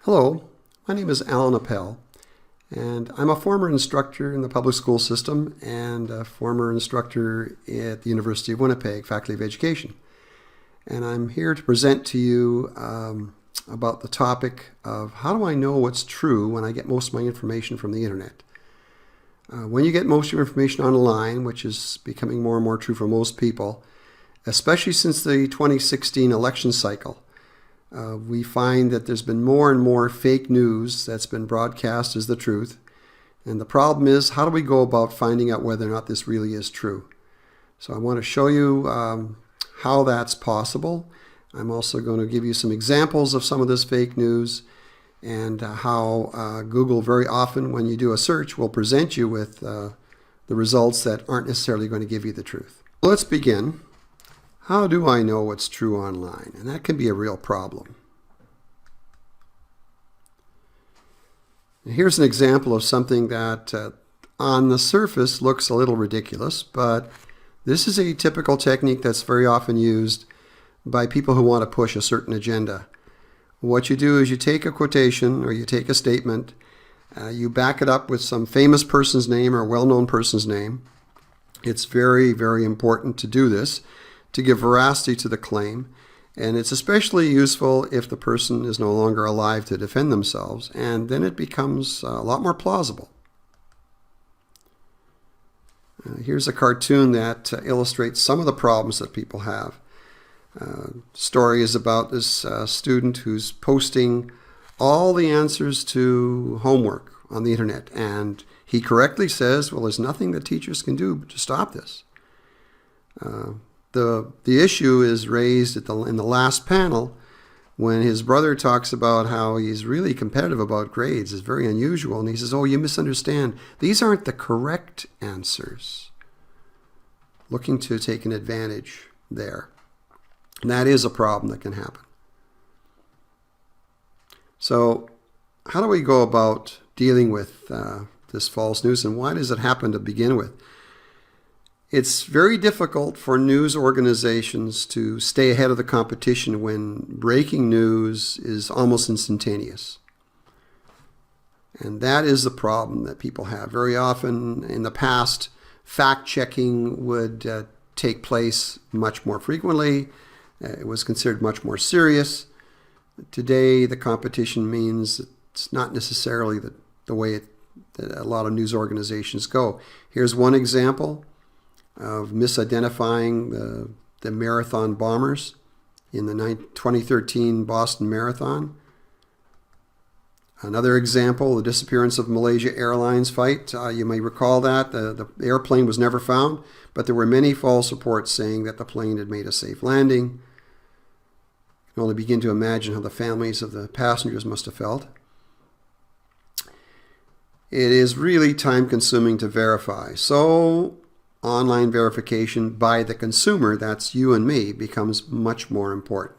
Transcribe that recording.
Hello, my name is Alan Appel, and I'm a former instructor in the public school system and a former instructor at the University of Winnipeg, Faculty of Education. And I'm here to present to you about the topic of how do I know what's true when I get most of my information from the internet. When you get most of your information online, which is becoming more and more true for most people, especially since the 2016 election cycle, we find that there's been more and more fake news that's been broadcast as the truth. And the problem is, how do we go about finding out whether or not this really is true? So I want to show you how that's possible. I'm also going to give you some examples of some of this fake news and how Google very often, when you do a search, will present you with the results that aren't necessarily going to give you the truth. Let's begin. How do I know what's true online? And that can be a real problem. Here's an example of something that on the surface looks a little ridiculous, but this is a typical technique that's very often used by people who want to push a certain agenda. What you do is you take a quotation or you take a statement, you back it up with some famous person's name or well-known person's name. It's very, very important to do this to give veracity to the claim, and it's especially useful if the person is no longer alive to defend themselves, and then it becomes a lot more plausible. Here's a cartoon that illustrates some of the problems that people have. Story is about this student who's posting all the answers to homework on the internet, and he correctly says, well, there's nothing that teachers can do to stop this. The issue is raised in the last panel when his brother talks about how he's really competitive about grades. It's very unusual. And he says, oh, you misunderstand. These aren't the correct answers. Looking to take an advantage there. And that is a problem that can happen. So how do we go about dealing with this false news, and why does it happen to begin with? It's very difficult for news organizations to stay ahead of the competition when breaking news is almost instantaneous. And that is the problem that people have. Very often in the past, fact-checking would take place much more frequently. It was considered much more serious. Today, the competition means it's not necessarily the way that a lot of news organizations go. Here's one example of misidentifying the marathon bombers in the 2013 Boston Marathon. Another example, the disappearance of Malaysia Airlines flight. You may recall that the airplane was never found, but there were many false reports saying that the plane had made a safe landing. You can only begin to imagine how the families of the passengers must have felt. It is really time-consuming to verify. So online verification by the consumer, that's you and me, becomes much more important.